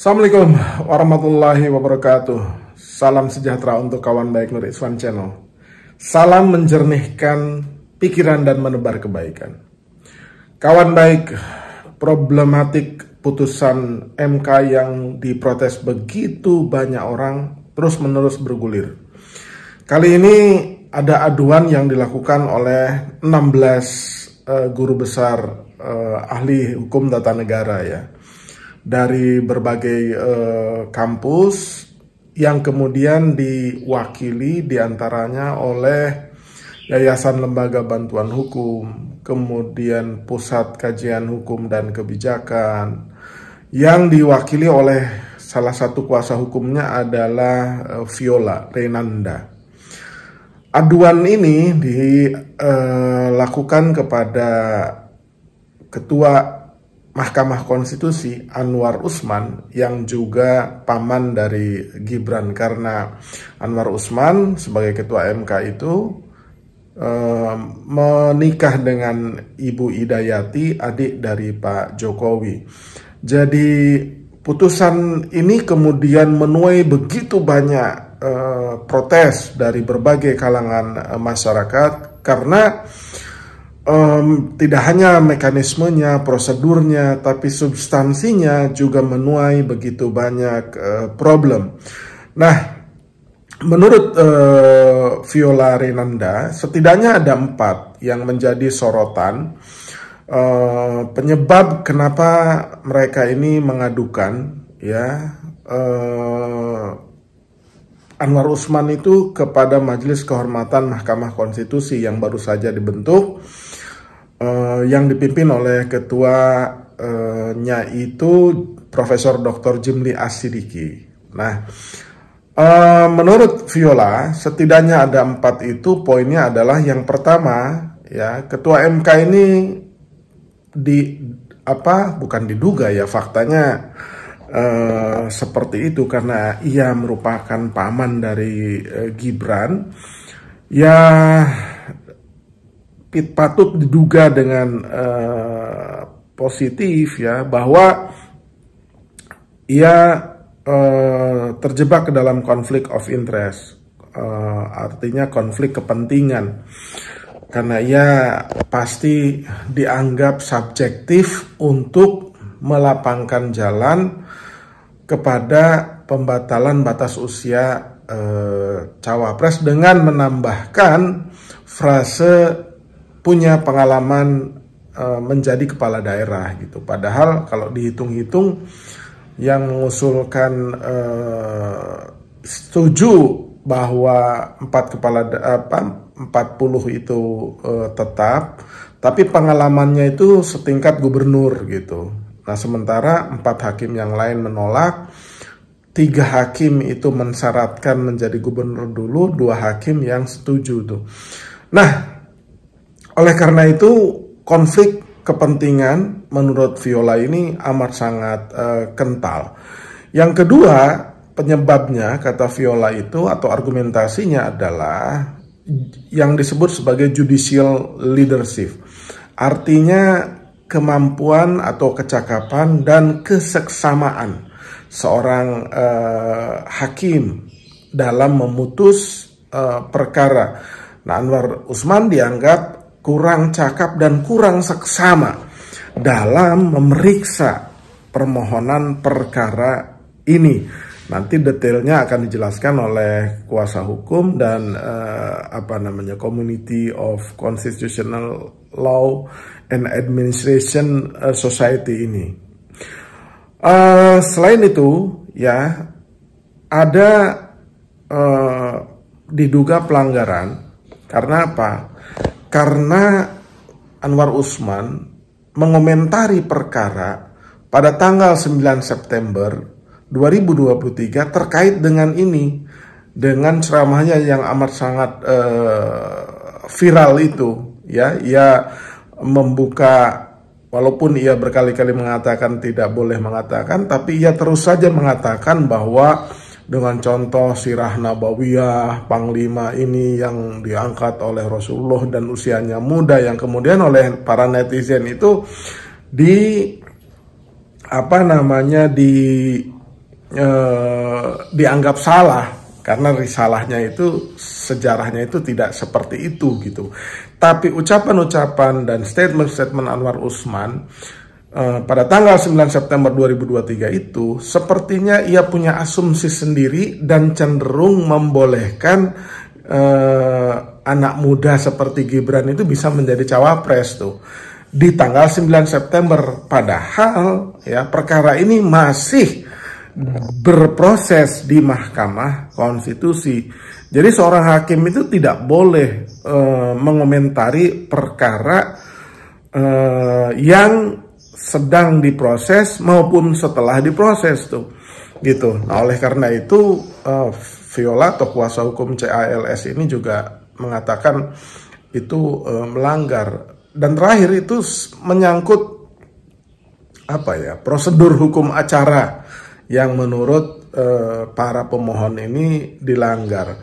Assalamualaikum warahmatullahi wabarakatuh. Salam sejahtera untuk kawan baik Nur Iswan Channel. Salam menjernihkan pikiran dan menebar kebaikan. Kawan baik, problematik putusan MK yang diprotes begitu banyak orang terus-menerus bergulir. Kali ini ada aduan yang dilakukan oleh 16 guru besar ahli hukum tata negara ya, dari berbagai kampus yang kemudian diwakili diantaranya oleh Yayasan Lembaga Bantuan Hukum, kemudian Pusat Kajian Hukum dan Kebijakan, yang diwakili oleh salah satu kuasa hukumnya adalah Viola Renanda. Aduan ini dilakukan kepada Ketua Mahkamah Konstitusi Anwar Usman yang juga paman dari Gibran, karena Anwar Usman sebagai ketua MK itu menikah dengan Ibu Idayati, adik dari Pak Jokowi. Jadi putusan ini kemudian menuai begitu banyak protes dari berbagai kalangan masyarakat, karena tidak hanya mekanismenya, prosedurnya, tapi substansinya juga menuai begitu banyak problem. Nah, menurut Viola Renanda, setidaknya ada 4 yang menjadi sorotan penyebab kenapa mereka ini mengadukan ya Anwar Usman itu kepada Majelis Kehormatan Mahkamah Konstitusi yang baru saja dibentuk, yang dipimpin oleh ketuanya itu Profesor Dr. Jimli Asidiki. Nah, menurut Viola setidaknya ada 4 itu. Poinnya adalah yang pertama ya, ketua MK ini bukan diduga ya, faktanya seperti itu, karena ia merupakan paman dari Gibran. Ya patut diduga dengan positif ya, bahwa ia terjebak ke dalam konflik of interest, artinya konflik kepentingan, karena ia pasti dianggap subjektif untuk melapangkan jalan kepada pembatalan batas usia cawapres dengan menambahkan frase punya pengalaman menjadi kepala daerah gitu. Padahal kalau dihitung-hitung yang mengusulkan setuju bahwa 40 itu tetap, tapi pengalamannya itu setingkat gubernur gitu. Nah, sementara 4 hakim yang lain menolak, 3 hakim itu mensyaratkan menjadi gubernur dulu, 2 hakim yang setuju tuh. Nah, oleh karena itu konflik kepentingan menurut Viola ini amat sangat kental. Yang kedua, penyebabnya kata Viola itu atau argumentasinya adalah yang disebut sebagai judicial leadership. Artinya kemampuan atau kecakapan dan keseksamaan seorang hakim dalam memutus perkara. Nah, Anwar Usman dianggap kurang cakap dan kurang seksama dalam memeriksa permohonan perkara ini. Nanti detailnya akan dijelaskan oleh kuasa hukum dan Community of Constitutional Law and Administration Society ini. Selain itu ya, ada diduga pelanggaran. Karena apa? Karena Anwar Usman mengomentari perkara pada tanggal 9 September 2023 terkait dengan ini, dengan ceramahnya yang amat sangat viral itu ya. Ia membuka, walaupun ia berkali-kali mengatakan tidak boleh mengatakan, tapi ia terus saja mengatakan bahwa dengan contoh sirah nabawiyah Panglima ini yang diangkat oleh Rasulullah dan usianya muda, yang kemudian oleh para netizen itu dianggap salah, karena risalahnya itu, sejarahnya itu tidak seperti itu gitu. Tapi ucapan-ucapan dan statement-statement Anwar Usman pada tanggal 9 September 2023 itu sepertinya ia punya asumsi sendiri dan cenderung membolehkan anak muda seperti Gibran itu bisa menjadi cawapres tuh di tanggal 9 September. Padahal ya perkara ini masih berproses di Mahkamah Konstitusi. Jadi seorang hakim itu tidak boleh mengomentari perkara yang sedang diproses maupun setelah diproses tuh gitu. Nah, oleh karena itu Viola atau kuasa hukum CALS ini juga mengatakan itu melanggar. Dan terakhir itu menyangkut prosedur hukum acara yang menurut para pemohon ini dilanggar.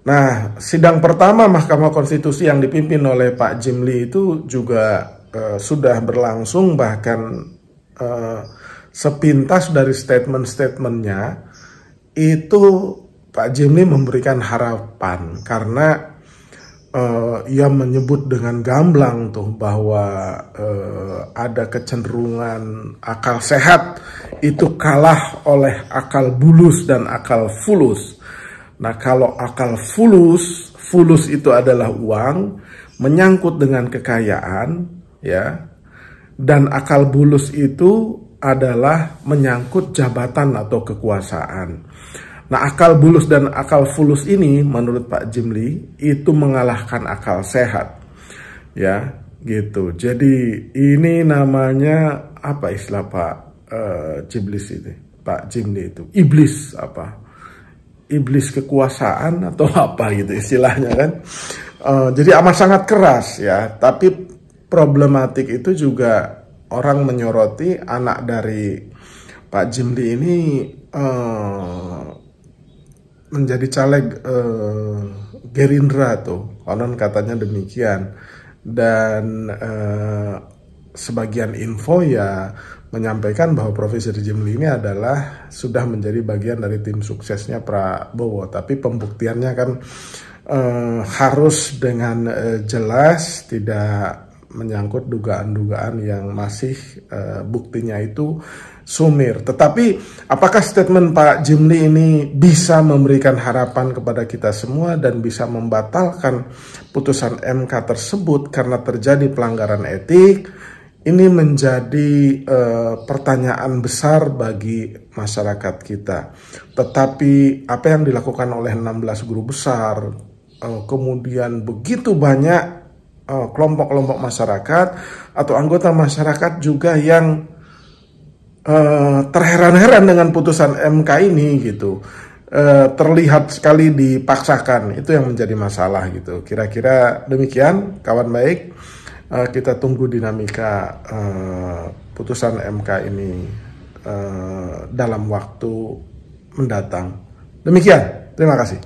Nah, sidang pertama Mahkamah Konstitusi yang dipimpin oleh Pak Jimli itu juga sudah berlangsung, bahkan sepintas dari statement-statementnya itu Pak Jimli memberikan harapan karena ia menyebut dengan gamblang tuh bahwa ada kecenderungan akal sehat itu kalah oleh akal bulus dan akal fulus. Nah, kalau akal fulus itu adalah uang, menyangkut dengan kekayaan, ya, dan akal bulus itu adalah menyangkut jabatan atau kekuasaan. Nah, akal bulus dan akal fulus ini menurut Pak Jimli itu mengalahkan akal sehat, ya, gitu. Jadi ini namanya apa istilah Pak Jimli itu iblis iblis kekuasaan atau apa gitu istilahnya kan. Jadi amat sangat keras ya, tapi problematik itu juga orang menyoroti anak dari Pak Jimli ini menjadi caleg Gerindra tuh, konon katanya demikian. Dan sebagian info ya menyampaikan bahwa Profesor Jimli ini adalah sudah menjadi bagian dari tim suksesnya Prabowo. Tapi pembuktiannya kan harus dengan jelas, tidak menyangkut dugaan-dugaan yang masih buktinya itu sumir. Tetapi apakah statement Pak Jimli ini bisa memberikan harapan kepada kita semua dan bisa membatalkan putusan MK tersebut karena terjadi pelanggaran etik? Ini menjadi pertanyaan besar bagi masyarakat kita. Tetapi apa yang dilakukan oleh 16 guru besar, kemudian begitu banyak kelompok-kelompok masyarakat atau anggota masyarakat juga yang terheran-heran dengan putusan MK ini gitu, terlihat sekali dipaksakan. Itu yang menjadi masalah gitu. Kira-kira demikian, kawan baik. Kita tunggu dinamika putusan MK ini dalam waktu mendatang. Demikian, terima kasih.